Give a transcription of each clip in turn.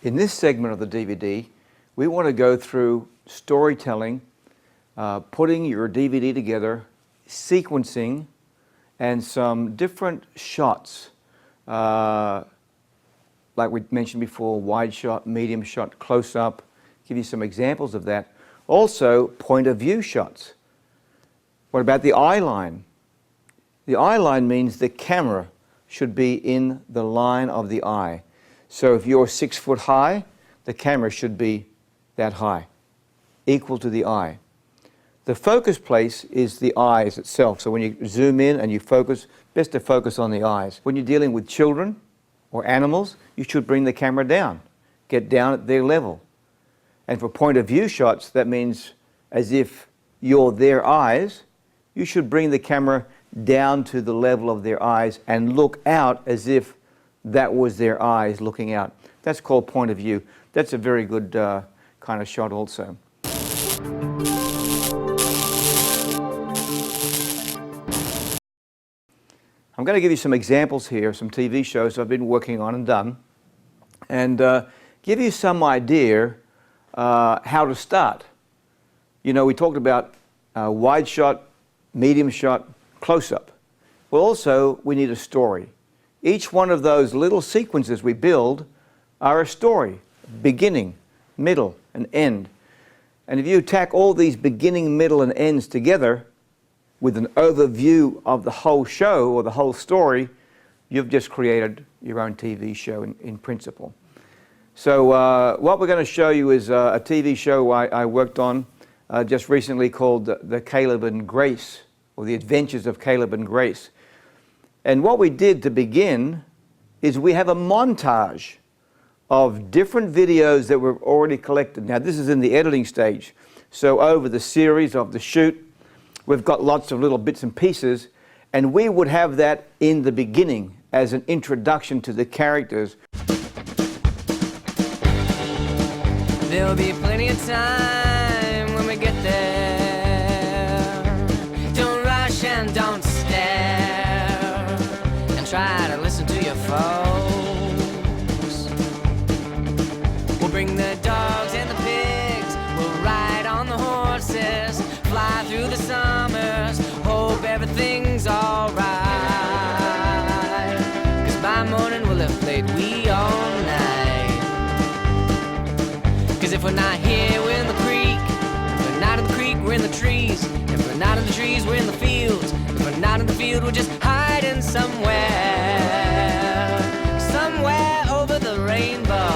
In this segment of the DVD, we want to go through storytelling, putting your DVD together, sequencing, and some different shots, like we mentioned before, wide shot, medium shot, close-up, give you some examples of that. Also, point of view shots. What about the eye line? The eye line means the camera should be in the line of the eye. So if you're 6 foot high, the camera should be that high, equal to the eye. The focus place is the eyes itself. So when you zoom in and you focus, best to focus on the eyes. When you're dealing with children or animals, you should bring the camera down, get down at their level. And for point of view shots, that means as if you're their eyes, you should bring the camera down to the level of their eyes and look out as if that was their eyes looking out. That's called point of view. That's a very good kind of shot also. I'm going to give you some examples here, some TV shows I've been working on and done, and give you some idea how to start. You know, we talked about wide shot, medium shot, close-up. Well, also, we need a story. Each one of those little sequences we build are a story, beginning, middle, and end. And if you tack all these beginning, middle, and ends together with an overview of the whole show or the whole story, you've just created your own TV show in principle. So what we're going to show you is a TV show I worked on just recently called The Caleb and Grace, or The Adventures of Caleb and Grace. And what we did to begin is we have a montage of different videos that were already collected. Now this is in the editing stage. So over the series of the shoot, we've got lots of little bits and pieces, and we would have that in the beginning as an introduction to the characters. There'll be plenty of time when we get there. Don't rush and don't stare, and try to listen to your folks. We'll bring the dogs and the pigs, we'll ride on the horses, fly through the summers, hope everything's alright. 'Cause by morning we'll have played we all night. 'Cause if we're not here, we're in the creek. If we're not in the creek, we're in the trees. If we're not in the trees, we're in the fields. If we're not in the field, we're just hiding somewhere. Somewhere over the rainbow.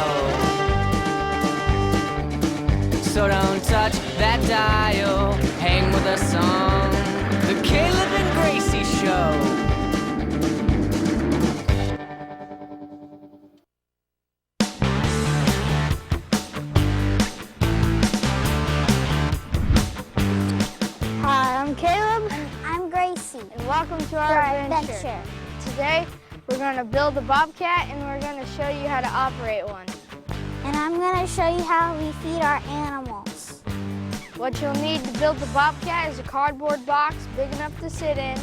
So don't touch that dial, hang with us on The Caleb and Gracie Show. Hi, I'm Caleb. And I'm Gracie. And welcome to our adventure. Today, we're going to build a bobcat and we're going to show you how to operate one. And I'm going to show you how we feed our animals. What you'll need to build the bobcat is a cardboard box big enough to sit in,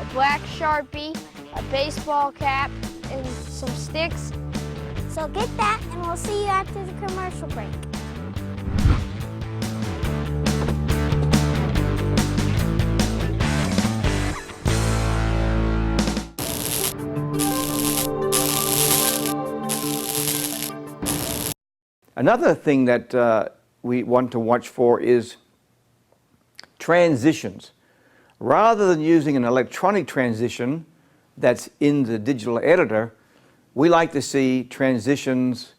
a black Sharpie, a baseball cap, and some sticks. So get that and we'll see you after the commercial break. Another thing that we want to watch for is transitions. Rather than using an electronic transition that's in the digital editor, we like to see transitions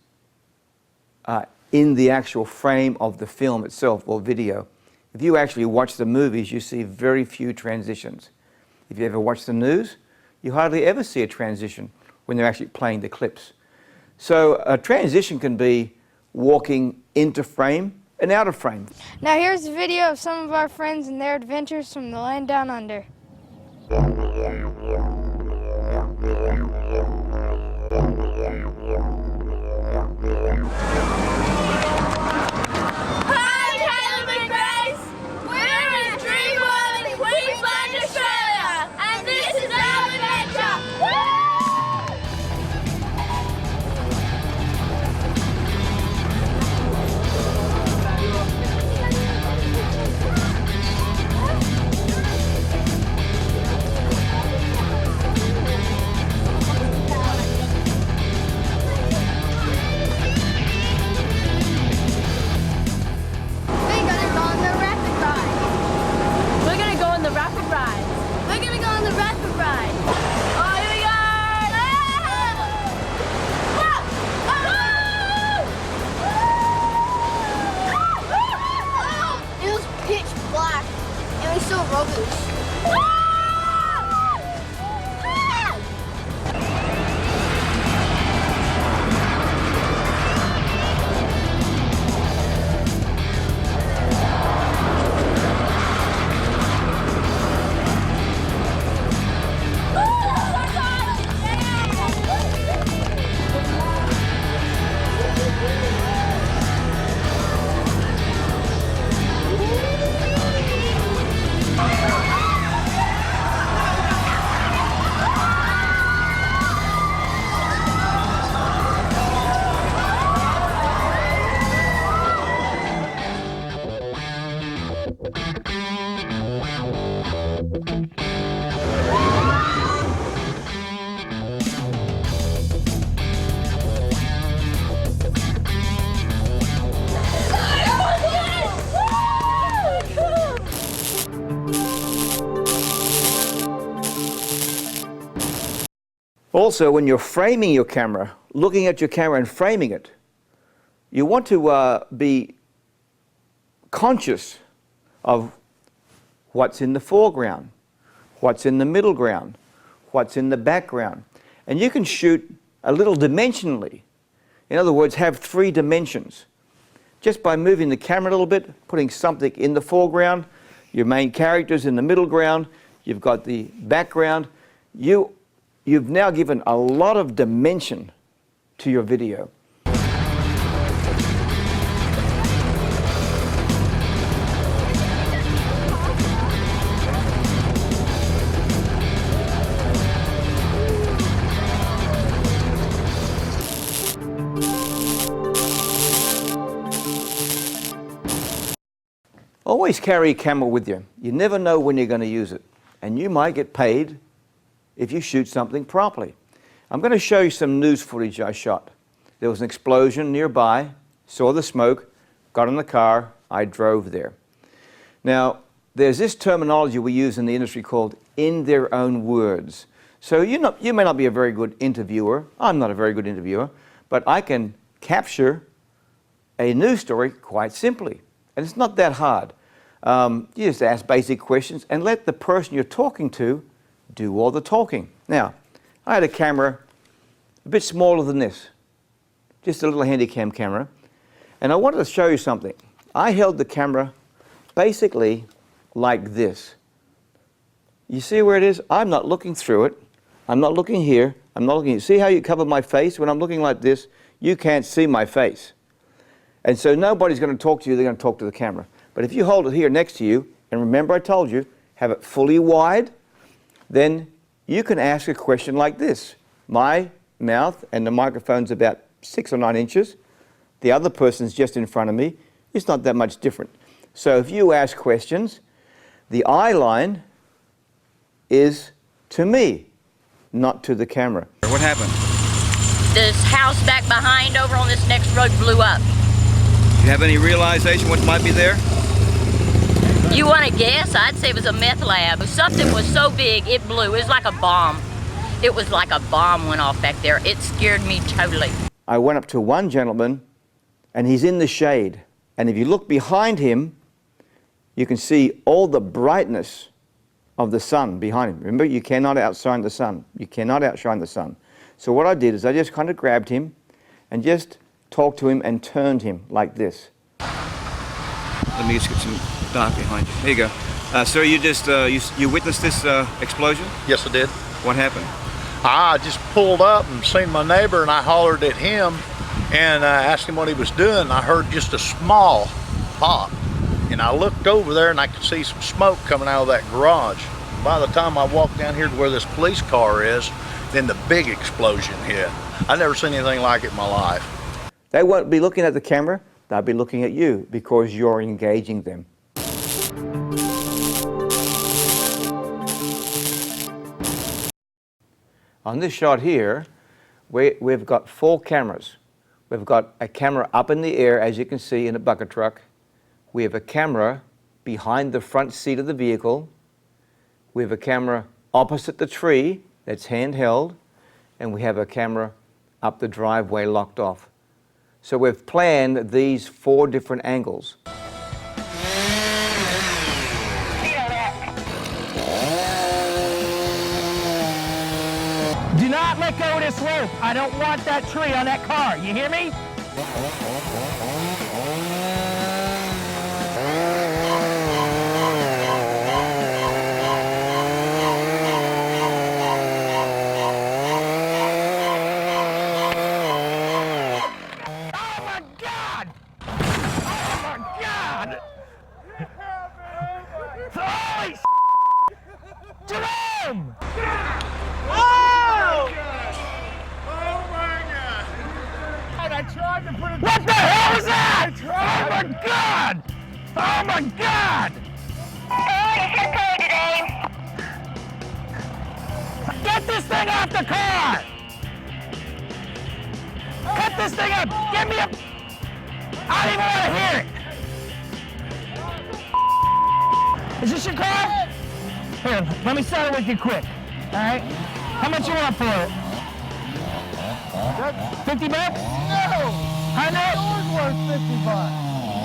in the actual frame of the film itself or video. If you actually watch the movies, you see very few transitions. If you ever watch the news, you hardly ever see a transition when they're actually playing the clips. So a transition can be walking into frame and out of frame. Now here's a video of some of our friends and their adventures from the land down under. Hi, Caleb and Grace! We're in Dreamworld in Queensland, Australia, and this is our adventure! Woo! Also, when you're framing your camera, looking at your camera and framing it, you want to be conscious of what's in the foreground, what's in the middle ground, what's in the background. And you can shoot a little dimensionally. In other words, have 3 dimensions. Just by moving the camera a little bit, putting something in the foreground, your main character's in the middle ground, you've got the background, you've now given a lot of dimension to your video. Always carry a camera with you. You never know when you're going to use it. And you might get paid if you shoot something properly. I'm going to show you some news footage I shot. There was an explosion nearby, saw the smoke, got in the car, I drove there. Now, there's this terminology we use in the industry called in their own words. So you may not be a very good interviewer. I'm not a very good interviewer, but I can capture a news story quite simply. And it's not that hard. You just ask basic questions and let the person you're talking to do all the talking. Now, I had a camera a bit smaller than this, just a little Handycam camera, and I wanted to show you something. I held the camera basically like this. You see where it is? I'm not looking through it. I'm not looking here. I'm not looking here. See how you cover my face? When I'm looking like this, you can't see my face. And so nobody's going to talk to you, they're going to talk to the camera. But if you hold it here next to you, and remember I told you, have it fully wide, then you can ask a question like this. My mouth and the microphone's about 6 or 9 inches. The other person's just in front of me. It's not that much different. So if you ask questions, the eye line is to me, not to the camera. What happened? This house back behind over on this next road blew up. Do you have any realization what might be there? You want to guess? I'd say it was a meth lab. Something was so big, it blew. It was like a bomb. It was like a bomb went off back there. It scared me totally. I went up to one gentleman, and he's in the shade. And if you look behind him, you can see all the brightness of the sun behind him. Remember, you cannot outshine the sun. You cannot outshine the sun. So what I did is I just kind of grabbed him and just talked to him and turned him like this. Let me just get some dark behind you. Here you go. Sir, you just you witnessed this explosion? Yes, I did. What happened? I just pulled up and seen my neighbor, and I hollered at him and asked him what he was doing. I heard just a small pop, and I looked over there and I could see some smoke coming out of that garage. By the time I walked down here to where this police car is, then the big explosion hit. I've never seen anything like it in my life. They won't be looking at the camera, they'll be looking at you because you're engaging them. On this shot here, we've got 4 cameras. We've got a camera up in the air, as you can see, in a bucket truck. We have a camera behind the front seat of the vehicle. We have a camera opposite the tree that's handheld. And we have a camera up the driveway locked off. So we've planned these 4 different angles. Do not let go of this rope. I don't want that tree on that car. You hear me? Oh my God! Oh my God! Holy Jerome! What the hell is that? Oh my God! Oh my God! Get this thing off the car! Cut this thing up! Get me a... I don't even want to hear it! Is this your car? Here, let me settle with you quick. Alright? How much you want for it? 50 bucks? No! 100? Yours worth 50 bucks.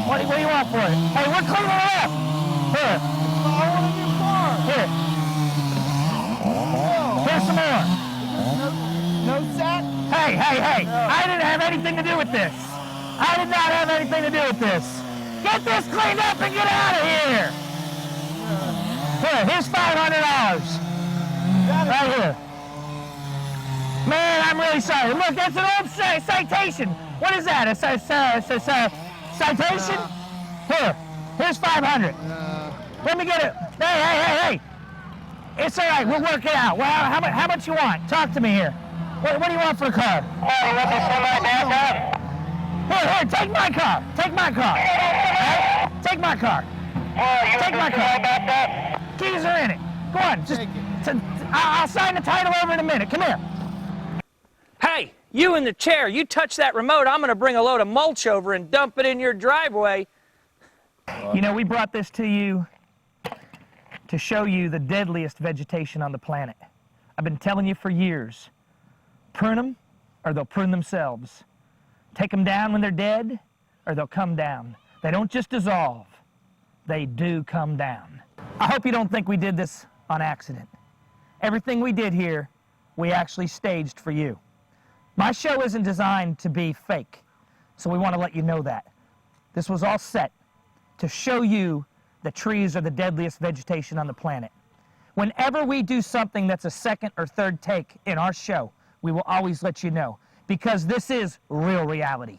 What do you want for it? Hey, we're cleaning it up. Here. I want a new car. Here. No. Here's some more. No sack? Hey, hey, hey. I didn't have anything to do with this. I did not have anything to do with this. Get this cleaned up and get out of here. Here, here's $500. Right here. Man, I'm really sorry. Look, that's an old citation. What is that? A citation? Here, here's 500. Let me get it. Hey. It's all right. We'll work it out. Well, how much you want? Talk to me here. What do you want for a car? Oh, let me pull my back up. Here, take my car. Take my car. Take my car. Take my car. Keys are in it. Go on. Just. I'll sign the title over in a minute. Come here. Hey, you in the chair, you touch that remote, I'm going to bring a load of mulch over and dump it in your driveway. You know, we brought this to you to show you the deadliest vegetation on the planet. I've been telling you for years, prune them or they'll prune themselves. Take them down when they're dead or they'll come down. They don't just dissolve, they do come down. I hope you don't think we did this on accident. Everything we did here, we actually staged for you. My show isn't designed to be fake, so we want to let you know that. This was all set to show you the trees are the deadliest vegetation on the planet. Whenever we do something that's a second or third take in our show, we will always let you know, because this is real reality.